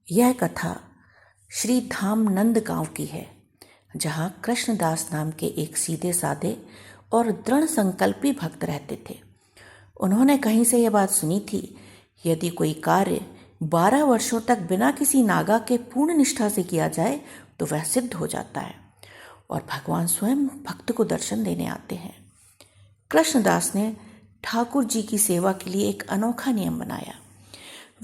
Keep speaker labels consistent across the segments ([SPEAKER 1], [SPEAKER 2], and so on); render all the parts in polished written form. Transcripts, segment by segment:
[SPEAKER 1] यह कथा श्री धाम नंद गांव की है, जहाँ कृष्णदास नाम के एक सीधे साधे और दृढ़ संकल्पी भक्त रहते थे। उन्होंने कहीं से यह बात सुनी थी, यदि कोई कार्य 12 वर्षों तक बिना किसी नागा के पूर्ण निष्ठा से किया जाए तो वह सिद्ध हो जाता है और भगवान स्वयं भक्त को दर्शन देने आते हैं। कृष्णदास ने ठाकुर जी की सेवा के लिए एक अनोखा नियम बनाया।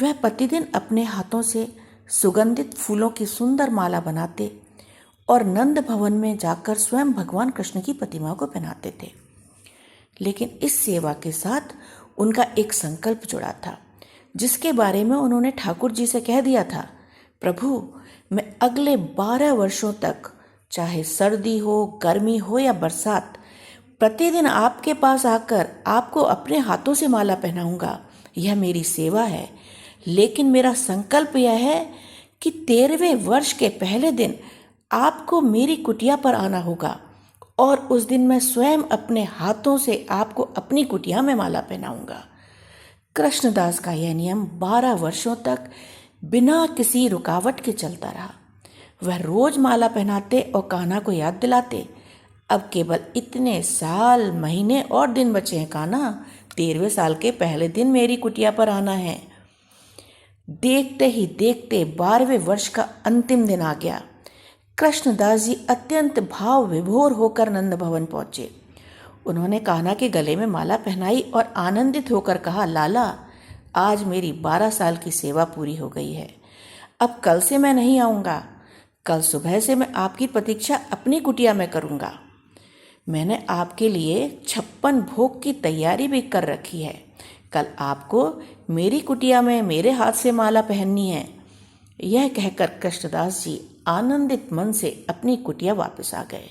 [SPEAKER 1] वह प्रतिदिन अपने हाथों से सुगंधित फूलों की सुंदर माला बनाते और नंद भवन में जाकर स्वयं भगवान कृष्ण की प्रतिमा को पहनाते थे। लेकिन इस सेवा के साथ उनका एक संकल्प जुड़ा था, जिसके बारे में उन्होंने ठाकुर जी से कह दिया था, प्रभु, मैं अगले 12 वर्षों तक, चाहे सर्दी हो, गर्मी हो या बरसात, प्रतिदिन आपके पास आकर आपको अपने हाथों से माला पहनाऊंगा। यह मेरी सेवा है। लेकिन मेरा संकल्प यह है कि 13वें वर्ष के पहले दिन आपको मेरी कुटिया पर आना होगा और उस दिन मैं स्वयं अपने हाथों से आपको अपनी कुटिया में माला पहनाऊंगा। कृष्णदास का यह नियम 12 वर्षों तक बिना किसी रुकावट के चलता रहा। वह रोज माला पहनाते और कान्हा को याद दिलाते, अब केवल इतने साल, महीने और दिन बचे हैं कान्हा, 13वें साल के पहले दिन मेरी कुटिया पर आना है। देखते ही देखते 12वें वर्ष का अंतिम दिन आ गया। कृष्णदास जी अत्यंत भाव विभोर होकर नंद भवन पहुंचे। उन्होंने कान्हा के गले में माला पहनाई और आनंदित होकर कहा, लाला, आज मेरी 12 साल की सेवा पूरी हो गई है। अब कल से मैं नहीं आऊँगा। कल सुबह से मैं आपकी प्रतीक्षा अपनी कुटिया में करूँगा। मैंने आपके लिए 56 भोग की तैयारी भी कर रखी है। कल आपको मेरी कुटिया में मेरे हाथ से माला पहननी है। यह कहकर कृष्णदास जी आनंदित मन से अपनी कुटिया वापस आ गए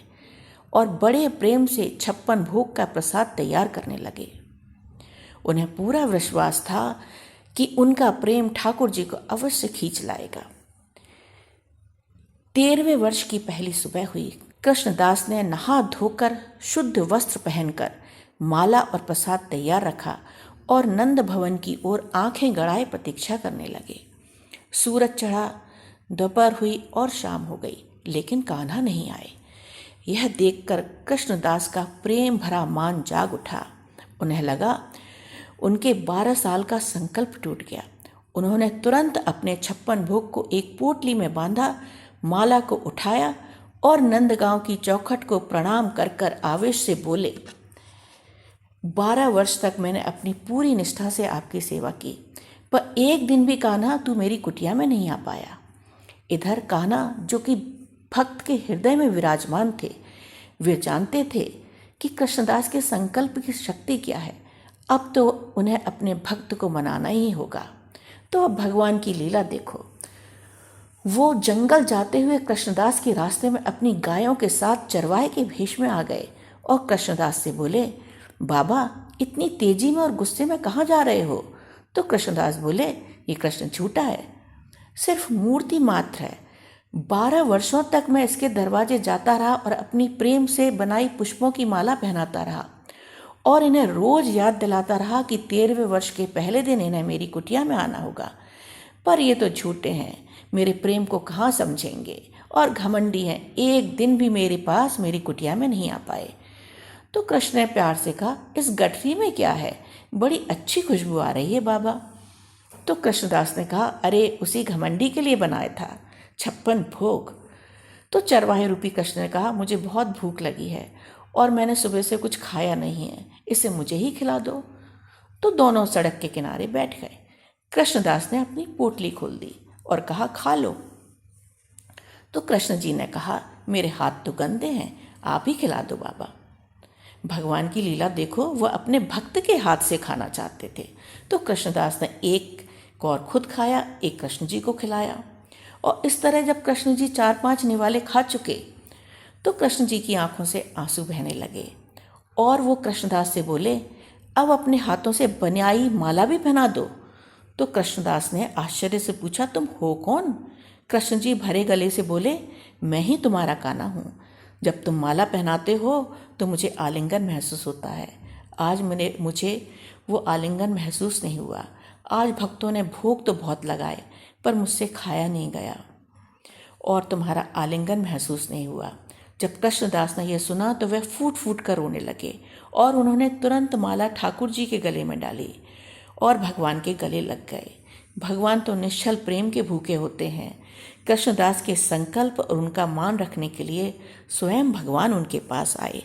[SPEAKER 1] और बड़े प्रेम से 56 भोग का प्रसाद तैयार करने लगे। उन्हें पूरा विश्वास था कि उनका प्रेम ठाकुर जी को अवश्य खींच लाएगा। 13वें वर्ष की पहली सुबह हुई। कृष्णदास ने नहा धोकर शुद्ध वस्त्र पहनकर माला और प्रसाद तैयार रखा और नंद भवन की ओर आंखें गड़ाए प्रतीक्षा करने लगे। सूरज चढ़ा, दोपहर हुई और शाम हो गई, लेकिन कान्हा नहीं आए। यह देखकर कृष्णदास का प्रेम भरा मान जाग उठा। उन्हें लगा उनके 12 साल का संकल्प टूट गया। उन्होंने तुरंत अपने 56 भोग को एक पोटली में बांधा, माला को उठाया और नंदगांव की चौखट को प्रणाम कर कर आवेश से बोले, 12 वर्ष तक मैंने अपनी पूरी निष्ठा से आपकी सेवा की, पर एक दिन भी कान्हा तू मेरी कुटिया में नहीं आ पाया। इधर कान्हा, जो कि भक्त के हृदय में विराजमान थे, वे जानते थे कि कृष्णदास के संकल्प की शक्ति क्या है। अब तो उन्हें अपने भक्त को मनाना ही होगा। तो अब भगवान की लीला देखो। वो जंगल जाते हुए कृष्णदास के रास्ते में अपनी गायों के साथ चरवाहे के भेष में आ गए और कृष्णदास से बोले, बाबा, इतनी तेजी में और गुस्से में कहाँ जा रहे हो? तो कृष्णदास बोले, ये कृष्ण झूठा है, सिर्फ मूर्ति मात्र है। 12 वर्षों तक मैं इसके दरवाजे जाता रहा और अपनी प्रेम से बनाई पुष्पों की माला पहनाता रहा और इन्हें रोज याद दिलाता रहा कि 13वें वर्ष के पहले दिन इन्हें मेरी कुटिया में आना होगा। पर ये तो झूठे हैं, मेरे प्रेम को कहाँ समझेंगे और घमंडी हैं, एक दिन भी मेरे पास मेरी कुटिया में नहीं आ पाए। तो कृष्ण ने प्यार से कहा, इस गठरी में क्या है? बड़ी अच्छी खुशबू आ रही है बाबा। तो कृष्णदास ने कहा, अरे उसी घमंडी के लिए बनाया था 56 भोग। तो चरवाहे रूपी कृष्ण ने कहा, मुझे बहुत भूख लगी है और मैंने सुबह से कुछ खाया नहीं है, इसे मुझे ही खिला दो। तो दोनों सड़क के किनारे बैठ गए। कृष्णदास ने अपनी पोटली खोल दी और कहा, खा लो। तो कृष्ण जी ने कहा, मेरे हाथ तो गंदे हैं, आप ही खिला दो बाबा। भगवान की लीला देखो, वह अपने भक्त के हाथ से खाना चाहते थे। तो कृष्णदास ने एक कौर खुद खाया, एक कृष्ण जी को खिलाया और इस तरह जब कृष्ण जी 4-5 निवाले खा चुके तो कृष्ण जी की आंखों से आंसू बहने लगे और वो कृष्णदास से बोले, अब अपने हाथों से बनाई माला भी पहना दो। तो कृष्णदास ने आश्चर्य से पूछा, तुम हो कौन? कृष्ण जी भरे गले से बोले, मैं ही तुम्हारा कान्हा हूँ। जब तुम माला पहनाते हो तो मुझे आलिंगन महसूस होता है। आज मुझे वो आलिंगन महसूस नहीं हुआ। आज भक्तों ने भोग तो बहुत लगाए, पर मुझसे खाया नहीं गया और तुम्हारा आलिंगन महसूस नहीं हुआ। जब कृष्णदास ने यह सुना तो वह फूट फूट कर रोने लगे और उन्होंने तुरंत माला ठाकुर जी के गले में डाली और भगवान के गले लग गए। भगवान तो निश्चल प्रेम के भूखे होते हैं। कृष्णदास के संकल्प और उनका मान रखने के लिए स्वयं भगवान उनके पास आए।